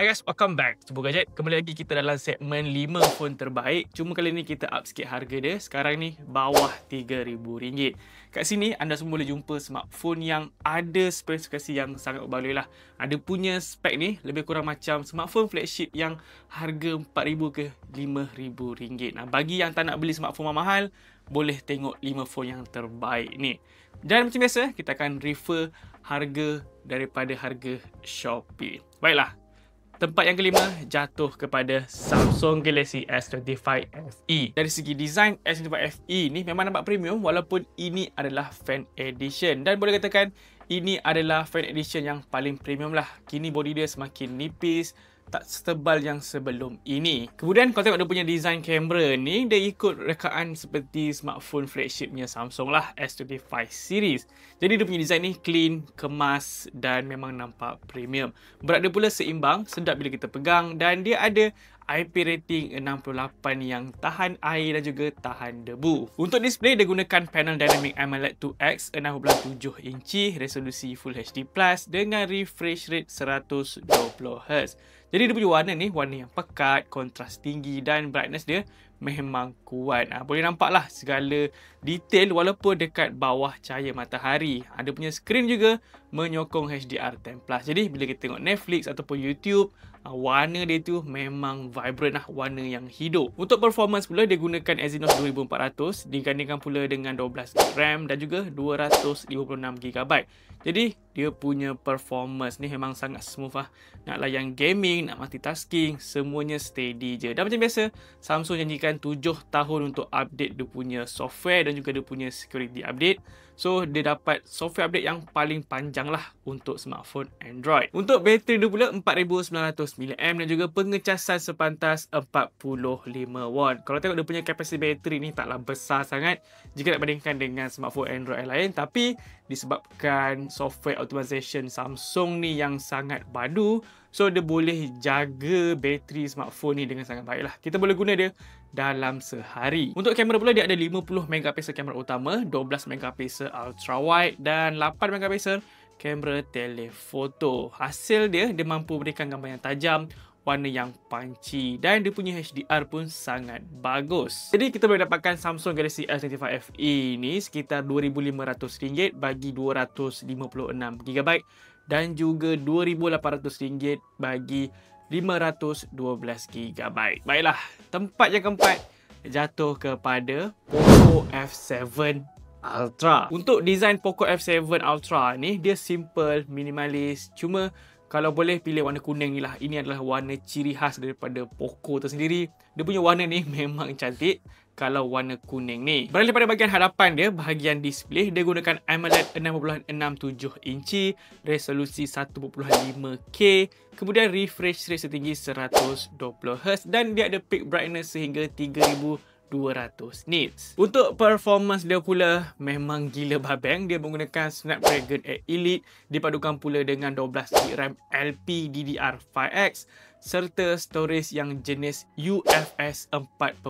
Hi guys, welcome back to Buka Gadget. Kembali lagi kita dalam segmen 5 phone terbaik. Cuma kali ni kita up sikit harga dia. Sekarang ni bawah RM3,000. Kat sini anda semua boleh jumpa smartphone yang ada spesifikasi yang sangat berbaloi lah. Ada punya spek ni lebih kurang macam smartphone flagship yang harga RM4,000 ke RM5,000. Nah, bagi yang tak nak beli smartphone mahal, boleh tengok 5 phone yang terbaik ni. Dan macam biasa, kita akan refer harga daripada harga Shopee. Baiklah. Tempat yang kelima jatuh kepada Samsung Galaxy S25 FE. Dari segi design, S25 FE ni memang nampak premium walaupun ini adalah fan edition. Dan boleh katakan ini adalah fan edition yang paling premium lah. Kini body dia semakin nipis, tak setebal yang sebelum ini. Kemudian kalau tengok dia punya design kamera ni, dia ikut rekaan seperti smartphone flagshipnya Samsung lah, S25 series. Jadi dia punya design ni clean, kemas dan memang nampak premium. Berat dia pula seimbang, sedap bila kita pegang dan dia ada IP rating 68 yang tahan air dan juga tahan debu. Untuk display dia gunakan panel Dynamic AMOLED 2X 6.7 inci, resolusi Full HD Plus dengan refresh rate 120Hz. Jadi dia punya warna ni warna yang pekat, kontras tinggi dan brightness dia memang kuat. Boleh nampak lah segala detail walaupun dekat bawah cahaya matahari. Ada punya skrin juga menyokong HDR10+. Jadi bila kita tengok Netflix ataupun YouTube, warna dia tu memang vibrant lah, warna yang hidup. Untuk performance pula dia gunakan Exynos 2400 digandingkan pula dengan 12GB RAM dan juga 256GB. Jadi dia punya performance ni memang sangat smooth lah. Nak layan gaming, nak multitasking, semuanya steady je. Dan macam biasa, Samsung janjikan 7 tahun untuk update dia punya software dan juga dia punya security update. So, dia dapat software update yang paling panjang lah untuk smartphone Android. Untuk bateri dia pula 4900mAh dan juga pengecasan sepantas 45W. Kalau tengok dia punya kapasiti bateri ni taklah besar sangat jika nak bandingkan dengan smartphone Android lain. Tapi disebabkan software optimization Samsung ni yang sangat padu, so dia boleh jaga bateri smartphone ni dengan sangat baik lah. Kita boleh guna dia dalam sehari. Untuk kamera pula dia ada 50MP kamera utama, 12MP ultra wide dan 8MP kamera telefoto. Hasil dia mampu memberikan gambar yang tajam, warna yang punchy dan dia punya HDR pun sangat bagus. Jadi kita boleh dapatkan Samsung Galaxy S25 FE ni sekitar RM2,500 bagi 256GB dan juga RM2,800 bagi 512GB. Baiklah, tempat yang keempat jatuh kepada Poco F7 Ultra. Untuk design Poco F7 Ultra ni, dia simple, minimalis. Cuma kalau boleh pilih warna kuning ni lah. Ini adalah warna ciri khas daripada Poco tersendiri. Dia punya warna ni memang cantik kalau warna kuning ni. Beralih pada bahagian hadapan dia, bahagian display, dia gunakan AMOLED 6.67 inci, resolusi 1.5K, kemudian refresh rate setinggi 120Hz dan dia ada peak brightness sehingga 3200 nits. Untuk performance dia pula memang gila babeng. Dia menggunakan Snapdragon 8 Elite dipadukan pula dengan 12GB RAM LPDDR5X serta storage yang jenis UFS 4.1.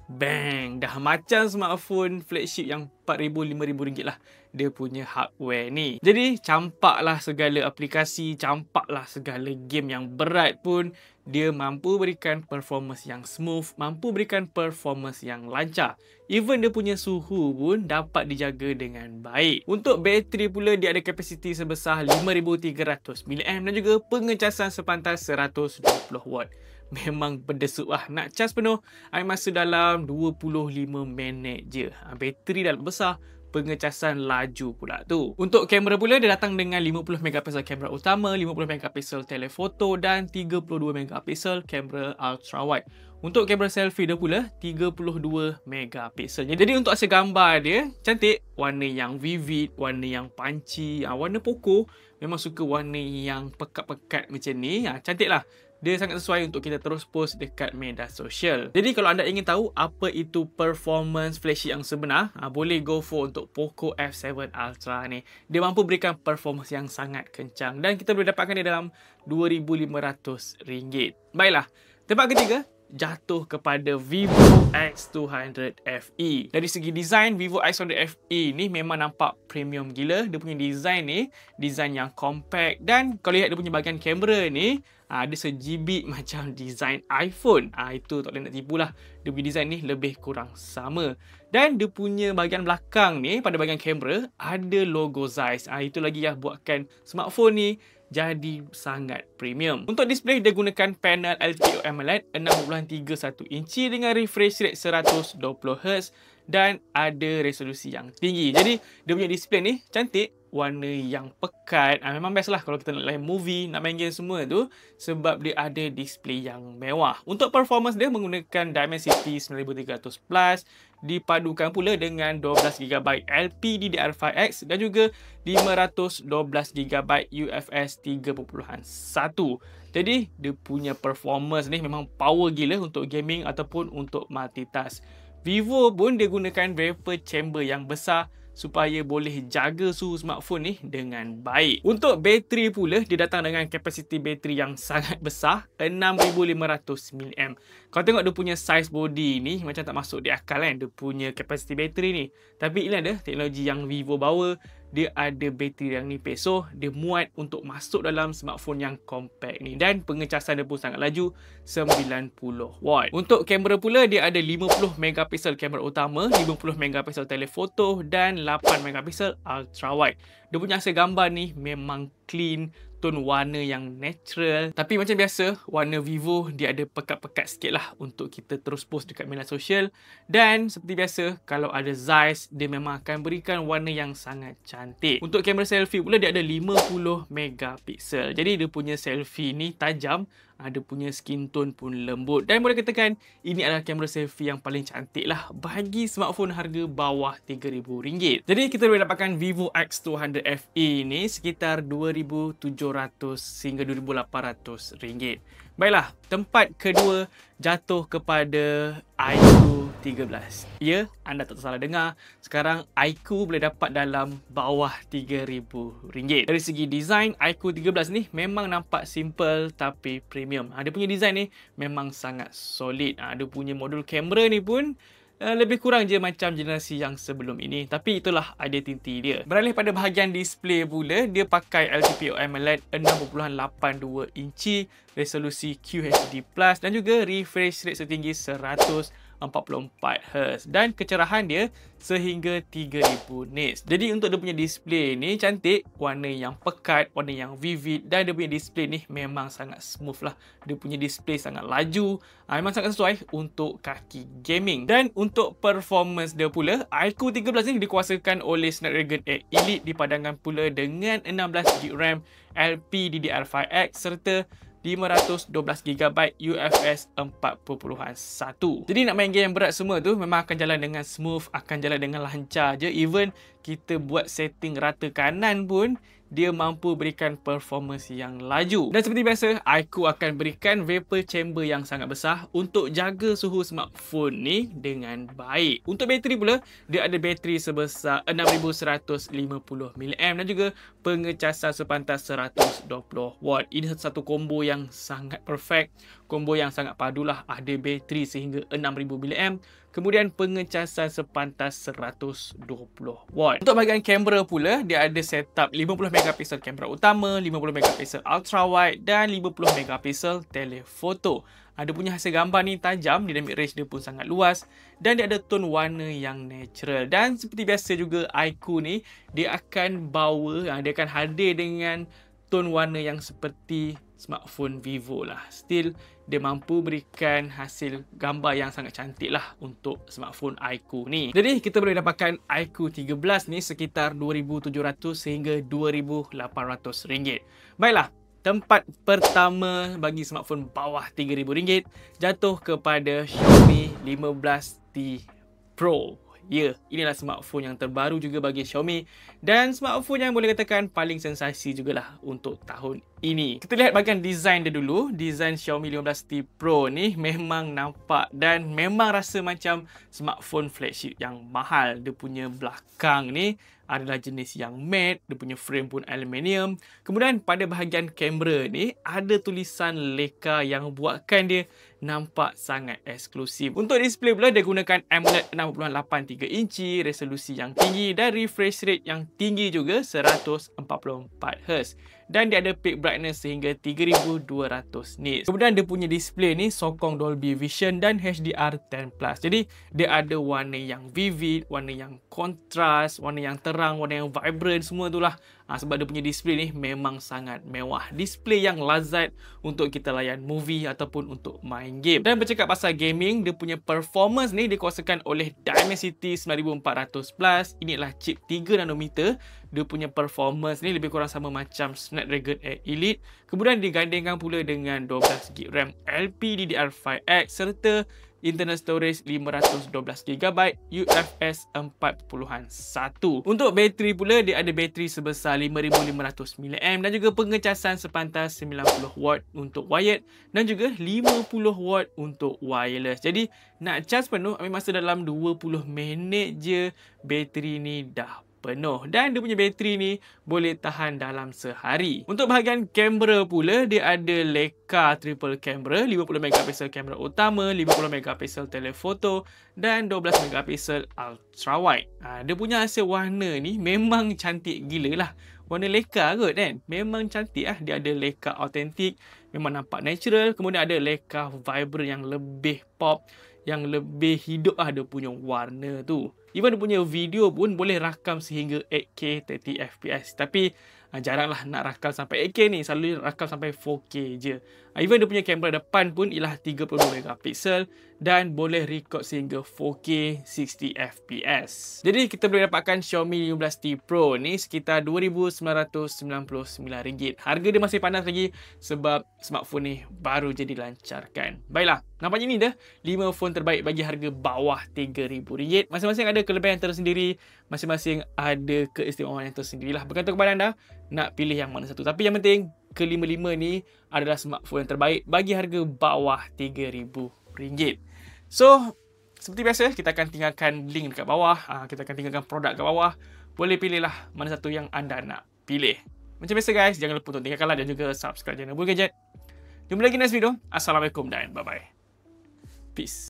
Bang! Dah macam smartphone flagship yang RM4,000-RM5,000 lah dia punya hardware ni. Jadi campaklah segala aplikasi, campaklah segala game yang berat pun dia mampu berikan performance yang smooth, mampu berikan performance yang lancar. Even dia punya suhu pun dapat dijaga dengan baik. Untuk bateri pula dia ada kapasiti sebesar 5300mAh dan juga pengecasan sepantas 120W. Memang berdesuk lah. Nak cas penuh, ambil masa dalam 25 minit je. Bateri dah besar, pengecasan laju pula tu. Untuk kamera pula dia datang dengan 50MP kamera utama, 50MP telefoto dan 32MP kamera ultra wide. Untuk kamera selfie dia pula 32MP. Jadi untuk hasil gambar dia cantik, warna yang vivid, warna yang punchy. Warna Poco memang suka warna yang pekat-pekat macam ni. Cantik lah. Dia sangat sesuai untuk kita terus post dekat media sosial. Jadi kalau anda ingin tahu apa itu performance flagship yang sebenar, boleh go for untuk Poco F7 Ultra ni. Dia mampu berikan performance yang sangat kencang dan kita boleh dapatkan dia dalam RM2,500. Baiklah, tempat ketiga jatuh kepada Vivo X200 FE. Dari segi design, Vivo X200 FE ni memang nampak premium gila. Dia punya design ni, design yang compact, dan kalau lihat dia punya bahagian kamera ni, ada sejibit macam design iPhone. Itu tak boleh nak tipu lah. Dia punya design ni lebih kurang sama. Dan dia punya bahagian belakang ni, pada bahagian kamera, ada logo Zeiss. Itu lagi yang buatkan smartphone ni jadi sangat premium. Untuk display, dia gunakan panel LTPO AMOLED 6.31 inci dengan refresh rate 120Hz dan ada resolusi yang tinggi. Jadi, dia punya display ni cantik, warna yang pekat. Memang best lah kalau kita nak live movie, nak main game semua tu, sebab dia ada display yang mewah. Untuk performance dia menggunakan Dimensity 9300 Plus, dipadukan pula dengan 12GB LPDDR5X dan juga 512GB UFS 3.1. Jadi, dia punya performance ni memang power gila untuk gaming ataupun untuk multitask. Vivo pun dia gunakan vapor chamber yang besar supaya boleh jaga suhu smartphone ni dengan baik. Untuk bateri pula, dia datang dengan kapasiti bateri yang sangat besar, 6500 mAh. Kalau tengok dia punya size body ni, macam tak masuk di akal kan, dia punya kapasiti bateri ni. Tapi ini ada teknologi yang Vivo bawa, dia ada bateri yang nipis. So, dia muat untuk masuk dalam smartphone yang compact ni. Dan pengecasan dia pun sangat laju, 90W. Untuk kamera pula, dia ada 50MP kamera utama, 50MP telefoto dan 8MP ultra wide. Dia punya hasil gambar ni memang clean, tone warna yang natural. Tapi macam biasa, warna Vivo dia ada pekat-pekat sikit lah untuk kita terus post dekat media sosial. Dan seperti biasa, kalau ada Zeiss, dia memang akan berikan warna yang sangat cantik. Untuk kamera selfie pula, dia ada 50MP. Jadi dia punya selfie ni tajam, dia punya skin tone pun lembut. Dan boleh katakan, ini adalah kamera selfie yang paling cantik lah bagi smartphone harga bawah RM3,000. Jadi kita boleh dapatkan Vivo X200 FE ni sekitar RM2,700 hingga RM2,800. Baiklah, tempat kedua jatuh kepada iQOO 13. Ya, anda tak salah dengar. Sekarang iQOO boleh dapat dalam bawah RM3,000. Dari segi design, iQOO 13 ni memang nampak simple tapi premium. Dia punya design ni memang sangat solid. Dia punya modul kamera ni pun lebih kurang je macam generasi yang sebelum ini. Tapi itulah identiti dia. Beralih pada bahagian display pula, dia pakai LTPO AMOLED 6.82 inci, resolusi QHD+, dan juga refresh rate setinggi 144Hz. Dan kecerahan dia sehingga 3000 nits. Jadi untuk dia punya display ni cantik, warna yang pekat, warna yang vivid, dan dia punya display ni memang sangat smooth lah. Dia punya display sangat laju, memang sangat sesuai untuk kaki gaming. Dan untuk performance dia pula, iQOO 13 ni dikuasakan oleh Snapdragon 8 Elite, dipadankan pula dengan 16GB RAM LPDDR5X serta 512GB UFS 4.1. Jadi nak main game yang berat semua tu memang akan jalan dengan smooth, akan jalan dengan lancar je. Even kita buat setting rata kanan pun, dia mampu berikan performance yang laju. Dan seperti biasa, iQOO akan berikan vapor chamber yang sangat besar untuk jaga suhu smartphone ni dengan baik. Untuk bateri pula, dia ada bateri sebesar 6150mAh dan juga pengecasan sepantas 120W. Ini satu combo yang sangat perfect, combo yang sangat padulah. Ada bateri sehingga 6000mAh, kemudian pengecasan sepantas 120W. Untuk bahagian kamera pula, dia ada setup 50MP kamera utama, 50MP ultra wide dan 50MP telefoto. Dia punya hasil gambar ni tajam, dynamic range dia pun sangat luas dan dia ada tone warna yang natural. Dan seperti biasa juga, iQOO ni dia akan bawa, dia akan hadir dengan tone warna yang seperti smartphone Vivo lah. Still, dia mampu berikan hasil gambar yang sangat cantik lah untuk smartphone iQOO ni. Jadi, kita boleh dapatkan iQOO 13 ni sekitar RM2,700 hingga RM2,800. Baiklah, tempat pertama bagi smartphone bawah RM3,000 jatuh kepada Xiaomi 15T Pro. Ya, inilah smartphone yang terbaru juga bagi Xiaomi dan smartphone yang boleh katakan paling sensasi jugalah untuk tahun ini. Kita lihat bahagian design dia dulu. Design Xiaomi 15T Pro ni memang nampak dan memang rasa macam smartphone flagship yang mahal. Dia punya belakang ni adalah jenis yang matte, dia punya frame pun aluminium. Kemudian pada bahagian kamera ni ada tulisan Leica yang buatkan dia nampak sangat eksklusif. Untuk display pula dia gunakan AMOLED 6.83 inci, resolusi yang tinggi dan refresh rate yang tinggi juga 144Hz. Dan dia ada peak brightness sehingga 3200 nits. Kemudian dia punya display ni sokong Dolby Vision dan HDR10+. Jadi dia ada warna yang vivid, warna yang kontras, warna yang terang, warna yang vibrant, semua itulah. Sebab dia punya display ni memang sangat mewah. Display yang lazat untuk kita layan movie ataupun untuk main game. Dan bercakap pasal gaming, dia punya performance ni dikuasakan oleh Dimensity 9400+. Inilah chip 3 nanometer. Dia punya performance ni lebih kurang sama macam Snapdragon 8 Elite. Kemudian digandingkan pula dengan 12GB RAM LPDDR5X serta internal storage 512GB UFS 4.1. Untuk bateri pula, dia ada bateri sebesar 5500mAh dan juga pengecasan sepantas 90W untuk wired dan juga 50W untuk wireless. Jadi nak charge penuh ambil masa dalam 20 minit je, bateri ni dah penuh. Dan dia punya bateri ni boleh tahan dalam sehari. Untuk bahagian kamera pula, dia ada Leica triple camera, 50MP kamera utama, 50MP telefoto dan 12MP ultra wide. Dia punya hasil warna ni memang cantik gila lah. Warna Leica kot kan? Memang cantik lah. Dia ada Leica Authentic, memang nampak natural. Kemudian ada Leica Vibrant yang lebih pop, yang lebih hidup lah dia punya warna tu. Even dia punya video pun boleh rakam sehingga 8K 30fps. Tapi jaranglah nak rakam sampai 8K ni. Selalu rakam sampai 4K je. Even dia punya kamera depan pun ialah 32MP dan boleh record sehingga 4K 60fps. Jadi kita boleh dapatkan Xiaomi 15T Pro ni sekitar RM2,999. Harga dia masih panas lagi sebab smartphone ni baru je dilancarkan. Baiklah, nampaknya ni dah 5 phone terbaik bagi harga bawah RM3,000. Masing-masing ada kelebihan tersendiri, masing-masing ada keistimewaan yang tersendiri lah. Bergantung kepada anda nak pilih yang mana satu. Tapi yang penting, kelima-lima ni adalah smartphone yang terbaik bagi harga bawah RM3,000. So, seperti biasa, kita akan tinggalkan link dekat bawah. Kita akan tinggalkan produk kat bawah. Boleh pilihlah mana satu yang anda nak pilih. Macam biasa guys, jangan lupa untuk tinggalkan like dan juga subscribe channel Bulgadget. Jumpa lagi next video. Assalamualaikum dan bye-bye. Peace.